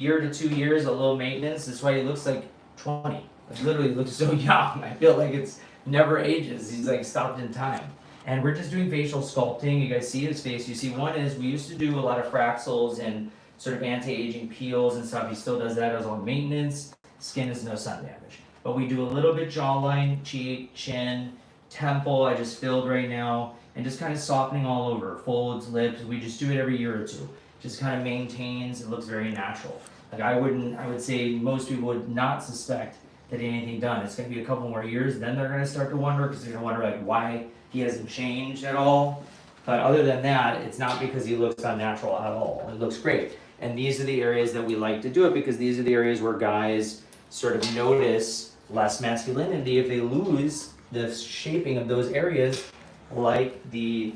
year to 2 years, a little maintenance. That's why he looks like 20. Like literally looks so young. I feel like it's never ages. He's like stopped in time. And we're just doing facial sculpting. You guys see his face. You see one is we used to do a lot of fraxels and sort of anti-aging peels and stuff. He still does that as all maintenance. Skin is no sun damage. But we do a little bit jawline, cheek, chin, temple. I just filled right now. And just kind of softening all over. Folds, lips. We just do it every year or two. Just kind of maintains. It looks very natural. Like I would say most people would not suspect that anything done. It's going to be a couple more years, then they're going to start to wonder, because they're going to wonder like why he hasn't changed at all. But other than that, it's not because he looks unnatural at all. It looks great. And these are the areas that we like to do it, because these are the areas where guys sort of notice less masculinity if they lose the shaping of those areas, like the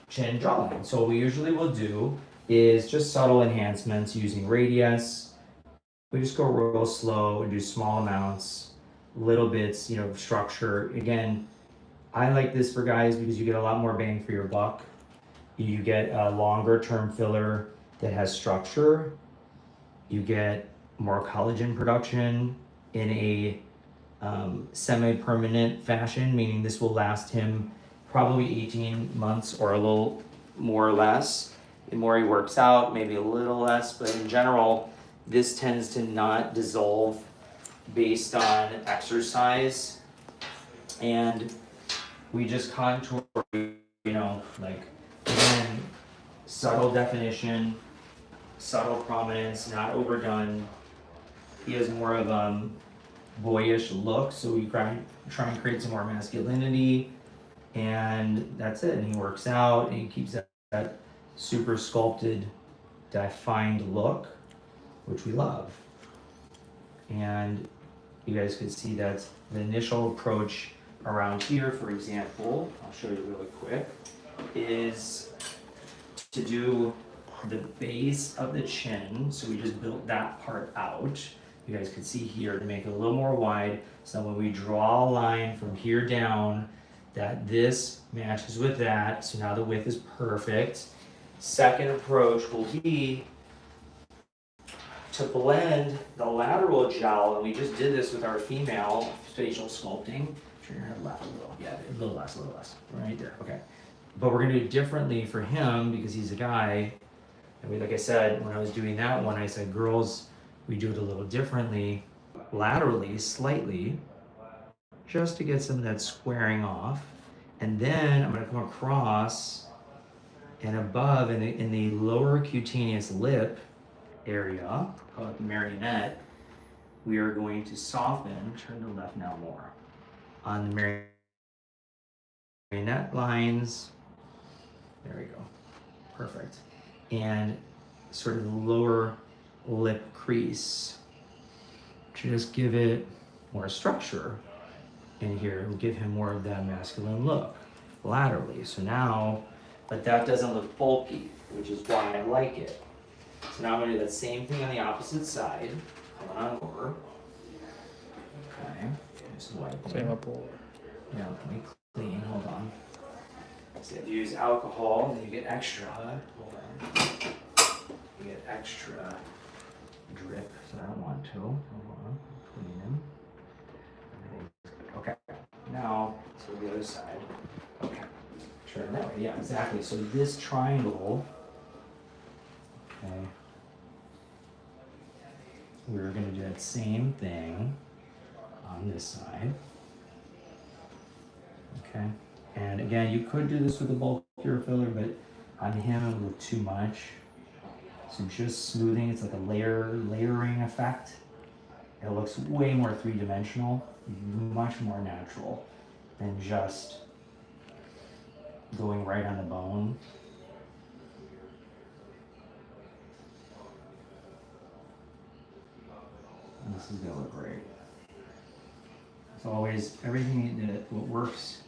chin jawline. So what we usually will do is just subtle enhancements using radius. We just go real slow and do small amounts, little bits, structure. Again, I like this for guys because you get a lot more bang for your buck. You get a longer term filler that has structure. You get more collagen production in a semi-permanent fashion, meaning this will last him probably 18 months or a little more or less. The more he works out, maybe a little less, but in general, this tends to not dissolve based on exercise. And we just contour, like, again, subtle definition, subtle prominence, not overdone. He has more of a boyish look, so we try and create some more masculinity, and that's it. And he works out, and he keeps that super sculpted, defined look, which we love. And you guys could see that the initial approach around here, for example, I'll show you really quick, is to do the base of the chin. So we just built that part out. You guys can see here to make it a little more wide. So when we draw a line from here down, that this matches with that. So now the width is perfect. Second approach will be to blend the lateral jowl, and we just did this with our female facial sculpting. Turn your head left a little, yeah, a little less, right there, okay. But we're gonna do it differently for him because he's a guy. And like I said, when I was doing that one, I said, girls, we do it a little differently, laterally, slightly, just to get some of that squaring off. And then I'm gonna come across and above in the lower cutaneous lip area, call it the marionette, we are going to soften, turn to the left now more, on the marionette lines. There we go, perfect. And sort of the lower lip crease to just give it more structure in here. It will give him more of that masculine look laterally. So now, but that doesn't look bulky, which is why I like it. So now I'm gonna do that same thing on the opposite side. Come on over. Okay, just wipe it. Same up over. Yeah, let me clean, hold on. So if you use alcohol, then you get extra, hold on. You get extra drip, so I don't want to. Hold on, clean him. Okay, now to the other side. Okay, turn that way, yeah, exactly. So this triangle, okay, we're gonna do that same thing on this side. Okay, and again, you could do this with a bulkier filler, but on him it would look too much. So just smoothing, it's like a layering effect. It looks way more three-dimensional, much more natural than just going right on the bone. And this is gonna look great. It's always, everything that what works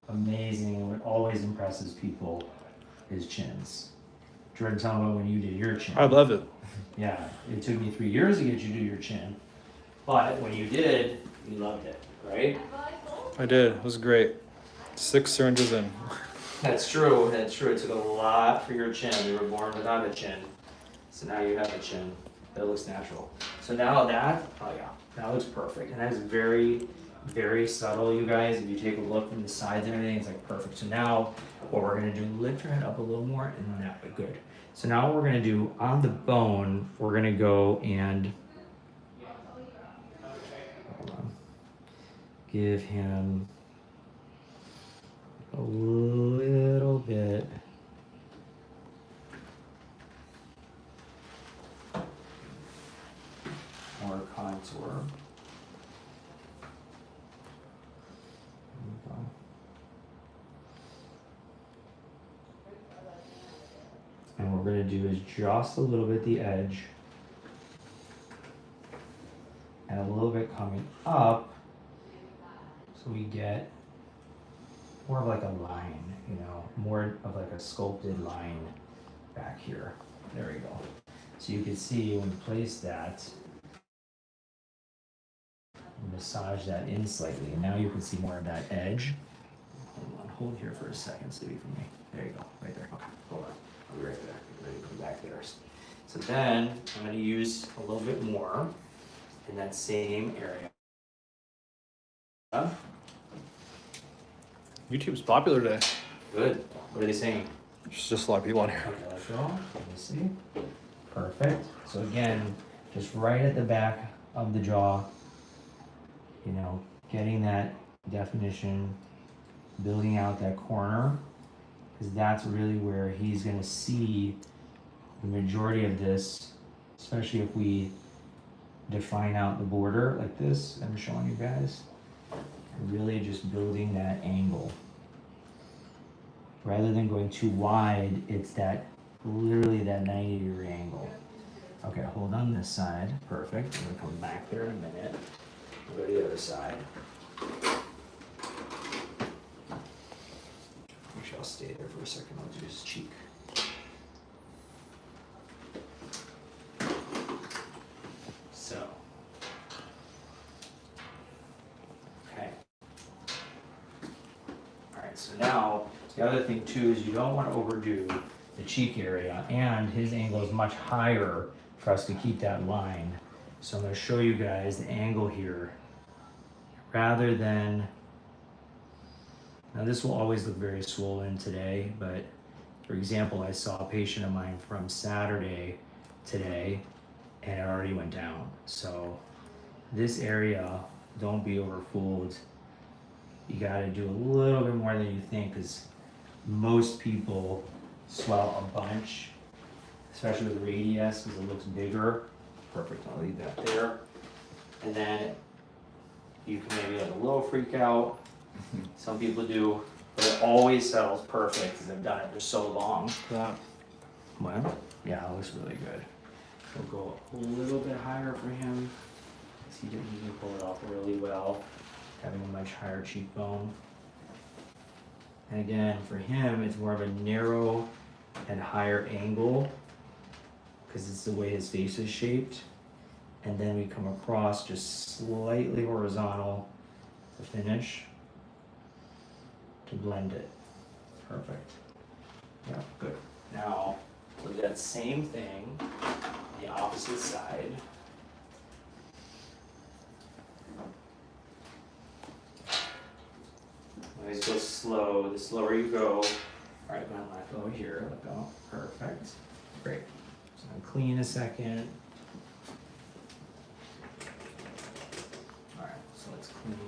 amazing and what always impresses people is chins. Jordan, tell me about when you did your chin. I love it. Yeah, it took me 3 years to get you to do your chin, but when you did, you loved it, right? I did. It was great. 6 syringes in. That's true. It took a lot for your chin. You were born without a chin, so now you have a chin. That looks natural. So now that, oh yeah, that looks perfect. And that is very, very subtle, you guys. If you take a look from the sides and everything, it's like perfect. So now what we're gonna do, lift your head up a little more and that, good. So now what we're gonna do on the bone, we're gonna go and, hold on, give him a little bit more contour. And what we're going to do is just a little bit the edge and a little bit coming up so we get more of like a line, you know, more of like a sculpted line back here. There we go. So you can see when we place that, massage that in slightly, and now you can see more of that edge. Hold here for a second, Stevie, for me. There you go, right there. Okay, hold on. I'll be right back. Get ready to come back there. So then I'm going to use a little bit more in that same area. YouTube's popular today. Good. What are they saying? There's just a lot of people on here. Okay, let's go. Let me see. Perfect. So again, just right at the back of the jaw, you know, getting that definition, building out that corner, because that's really where he's going to see the majority of this, especially if we define out the border like this I'm showing you guys. Really just building that angle. Rather than going too wide, it's that literally that 90-degree angle. Okay, hold on this side. Perfect. I'm going to come back there in a minute. We'll go to the other side. Actually, I'll stay there for a second. I'll do his cheek. So. Okay. Alright, so now the other thing too is you don't want to overdo the cheek area, and his angle is much higher for us to keep that line. So I'm going to show you guys the angle here. Rather than, now this will always look very swollen today, but for example, I saw a patient of mine from Saturday today and it already went down. So this area, don't be overfooled. You got to do a little bit more than you think, because most people swell a bunch, especially with radius, because it looks bigger. Perfect, I'll leave that there. And then you can maybe have a little freak out. Some people do, but it always settles perfect because I've done it for so long. That. Well, yeah, it looks really good. We'll go a little bit higher for him. He can pull it off really well, having a much higher cheekbone. And again, for him, it's more of a narrow and higher angle because it's the way his face is shaped. And then we come across just slightly horizontal to finish, to blend it. Perfect. Yeah, good. Now, we'll do that same thing on the opposite side. Always go slow. The slower you go, all right, go ahead and let go here. Let go. Perfect. Great. So I'm clean a second. All right, so let's clean.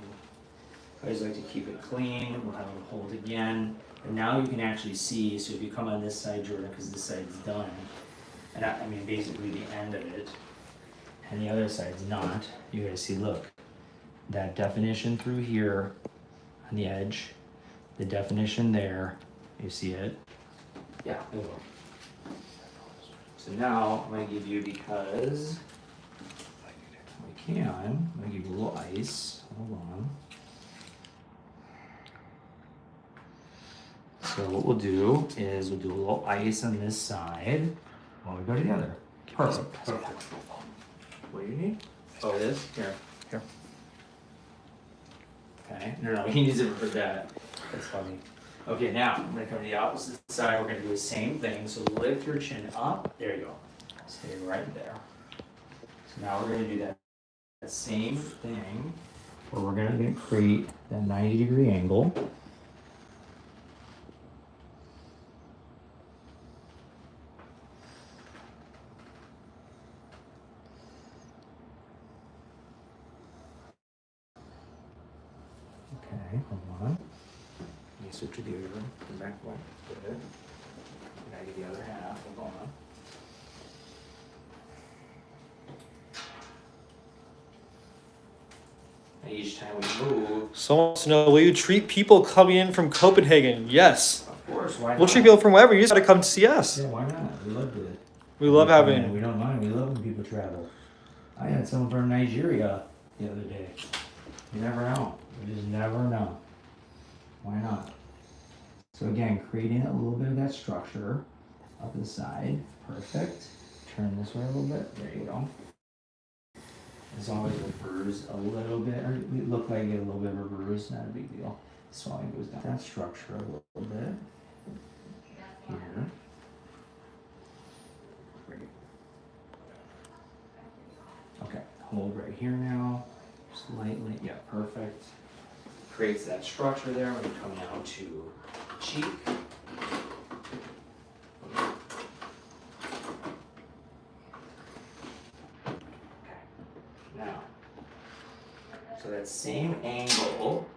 I always like to keep it clean. We'll have it hold again. And now you can actually see, so if you come on this side, Jordan, because this side's done, and I mean basically the end of it, and the other side's not, you're gonna see, look, that definition through here on the edge, the definition there, you see it? Yeah, it will. So now I'm gonna give you, because we can, I'm gonna give you a little ice. Hold on. So what we'll do is we'll do a little ice on this side while we go to the other. Perfect. Perfect. What do you need? Oh, this? Here. Here. Okay. No, he needs it for that. That's funny. Okay, now I'm gonna come to the opposite side. We're gonna do the same thing. So lift your chin up. There you go. Stay right there. So now we're gonna do that same thing, where we're gonna create that 90-degree angle. Okay, hold on. Let me switch to the other one. Come back one. Good. Gotta get the other half. Hold on. And each time we move, Someone wants to know, will you treat people coming in from Copenhagen? Yes. of course, why not? We'll treat people from wherever. You just gotta come to see us. Yeah, why not? We love it. We love We having. don't mind. We love when people travel. I had someone from Nigeria the other day. You never know. You just never know. Why not? So again, creating a little bit of that structure up the side. Perfect. Turn this way a little bit. There you go. As long as it bruise a little bit, or it look like you get a little bit of a bruise, not a big deal. Swelling goes down. That structure a little bit. Here. Great. Okay, hold right here now. Slightly, yeah, perfect. Creates that structure there when you come down to the cheek. Now, so that same angle,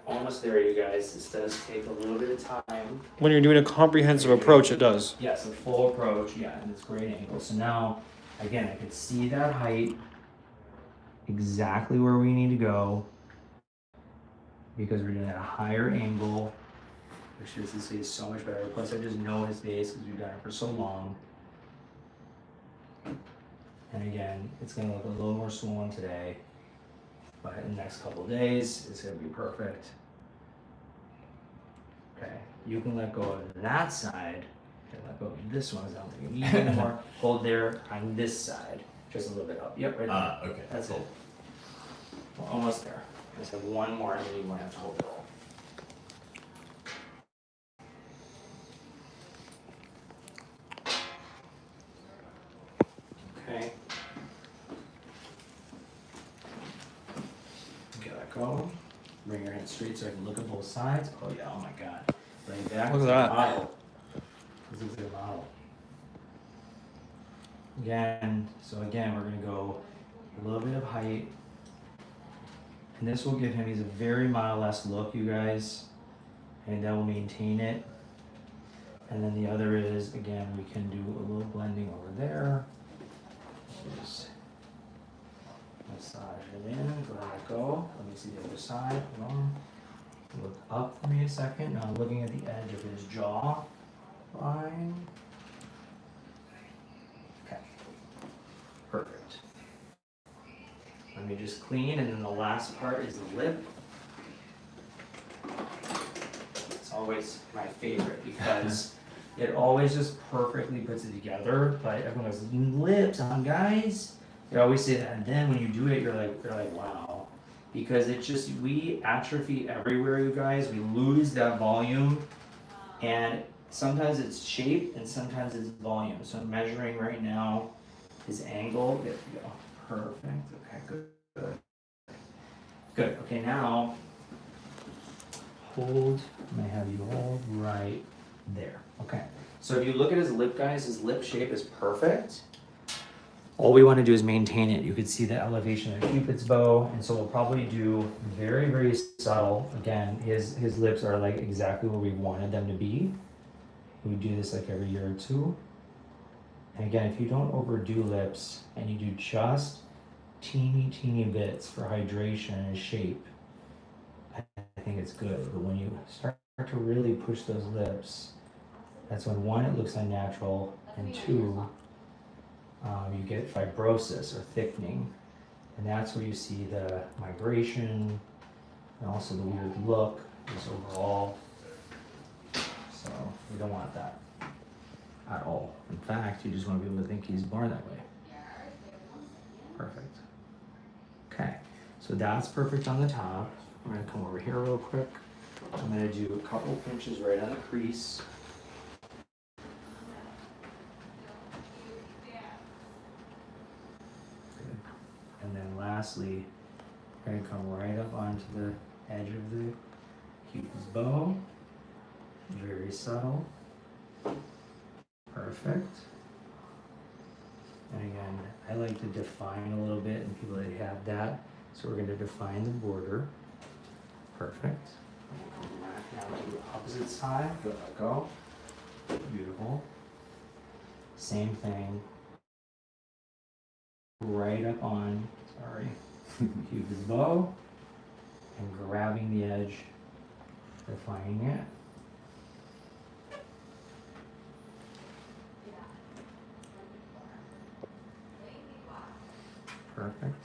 almost there, you guys. This does take a little bit of time. When you're doing a comprehensive approach, it does. Yes, a full approach, yeah, and it's great angle. So now, again, I can see that height, exactly where we need to go, because we're doing at a higher angle, which consistency is so much better. Plus, I just know his face because we've done it for so long. And again, it's gonna look a little more swollen today, but in the next couple of days, it's gonna be perfect. Okay, you can let go of that side, and let go of this one, I don't think you need any more. Hold there on this side, just a little bit up. Yep, right there. Okay. That's it. We're almost there. Just have one more, and then you won't have to hold it all. Okay. Okay, let go. Bring your head straight so I can look at both sides. Oh yeah, oh my god. Bring it back. Look at to that. the model. This is the model. Again, so again, we're gonna go a little bit of height. And this will give him, he's a very model-esque look, you guys. And that will maintain it. And then the other is, again, we can do a little blending over there. Just massage it in, let it go. Let me see the other side. Hold on. Look up for me a second. Now I'm looking at the edge of his jaw line. Okay. Perfect. Let me just clean, and then the last part is the lip. It's always my favorite because it always just perfectly puts it together. But everyone goes, lips on guys. They always say that, and then when you do it, you're like, wow, because it just, we atrophy everywhere, you guys. We lose that volume, and sometimes it's shape and sometimes it's volume. So I'm measuring right now his angle. There we go. Perfect. Okay, good. Good. Okay, now hold. I'm gonna have you hold right there. Okay. So if you look at his lip, guys, his lip shape is perfect. All we want to do is maintain it. You can see the elevation of Cupid's bow, and so we'll probably do very, very subtle. Again, his lips are like exactly where we wanted them to be. We do this like every year or two. And again, if you don't overdo lips and you do just teeny bits for hydration and shape, I think it's good. But when you start to really push those lips, that's when one, it looks unnatural, and two, you get fibrosis or thickening. And that's where you see the migration and also the weird look just overall. So we don't want that at all. In fact, you just want to be able to think he's born that way. Perfect. Okay, so that's perfect on the top. I'm gonna come over here real quick. I'm gonna do a couple pinches right on the crease. lastly, we're gonna come right up onto the edge of the cupid's bow. Very subtle. Perfect. And again, I like to define a little bit, and people that have that. So we're going to define the border. Perfect. Come back now to the opposite side. Let go. Beautiful. Same thing. Right up on, sorry, cupid's bow, and grabbing the edge, defining it. Perfect.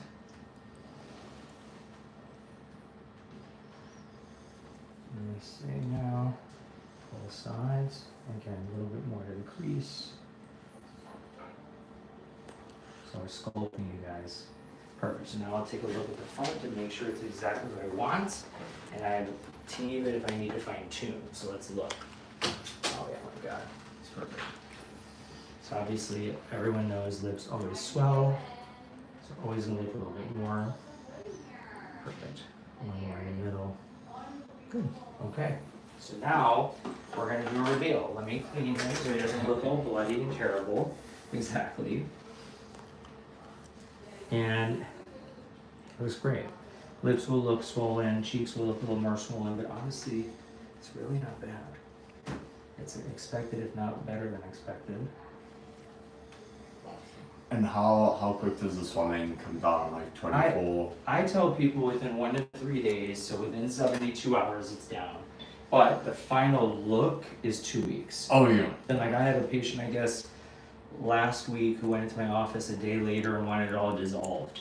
Let me see now, both sides. Again, a little bit more to the crease. So we're sculpting, you guys. Perfect. So now I'll take a look at the front to make sure it's exactly what I want. And I have a teeny bit if I need to fine tune. So let's look. Oh yeah, my God, it's perfect. So obviously everyone knows lips always swell. So always gonna look a little bit more. Perfect. One more in the middle. Good. Okay. So now we're gonna do a reveal. Let me clean him so he doesn't look all bloody and terrible. Exactly. And it looks great. Lips will look swollen, cheeks will look a little more swollen, but honestly, it's really not bad. It's expected, if not better than expected. And how quick does the swelling come down? Like 24? I tell people within 1 to 3 days, so within 72 hours it's down. But the final look is 2 weeks. Oh yeah. And like I had a patient, I guess, last week who went into my office a day later and wanted it all dissolved.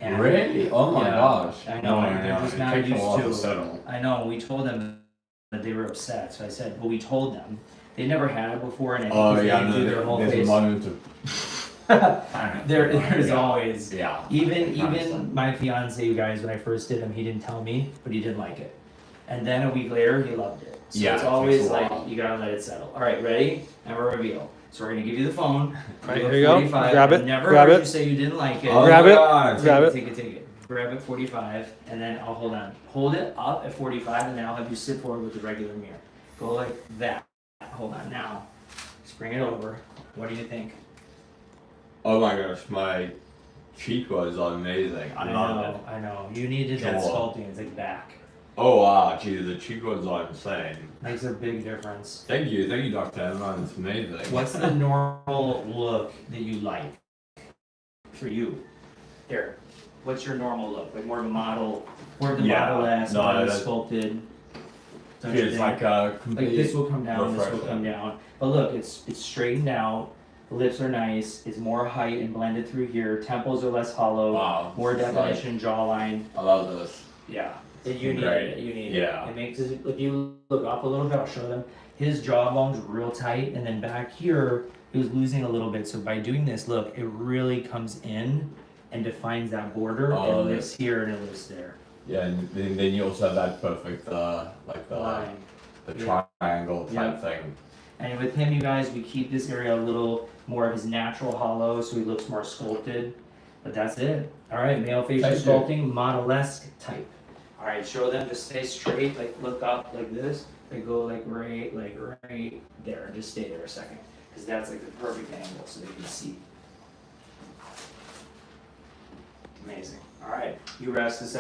And Really? Oh my gosh. I know, they're just not It takes a while to used to. settle. I know, we told them that they were upset, so I said, well, we told them. They never had it before, and I think Oh they yeah, didn't do their whole there's a face. moment to. There's Yeah. always, Yeah. even my fiance, you guys, when I first did him, he didn't tell me, but he didn't like it. And then a week later, he loved it. So Yeah, it's it always takes a like, while. you gotta let it settle. All right, ready? And we're reveal. So we're gonna give you the phone. Right, Give here you go. 45. Grab it, I've never grab heard it. you say you didn't like it. Oh Grab my it. God. Grab it. Take it. Grab it 45, and then I'll hold on. Hold it up at 45, and then I'll have you sit forward with the regular mirror. Go like that. Hold on now. Just bring it over. What do you think? Oh my gosh, my cheekbones are amazing. I love it. I know. You needed that Sure. sculpting. It's like back. Oh wow, geez, the cheekbones are insane. Makes a big difference. Thank you, Dr. Emer. It's amazing. What's the normal look that you like for you? Here. What's your normal look? Like more of a model, more of the Yeah, model-esque, no, more of the that's- sculpted. Don't you It's think? like a Like complete. this will come down, this will refreshing. come down. But look, it's straightened out. The lips are nice. It's more height and blended through here. Temples are less hollow. Wow. More this is definition, jawline. I love this. Yeah. You need Great. it. You need Yeah. it. It makes it. If you look up a little bit, I'll show them. His jawbone's real tight, and then back here, he was losing a little bit. So by doing this, look, it really comes in and defines that border. Oh, and lifts here and it lifts there. Yeah, and then you also have that perfect, like the Line. the triangle type Yeah. thing. And with him, you guys, we keep this area a little more of his natural hollow, so he looks more sculpted. But that's it. All right, male facial Thank you. sculpting, model-esque type. All right, show them to stay straight, like look up like this. They go like right there. Just stay there a second, because that's like the perfect angle, so they can see. Amazing. All right, you rest a second.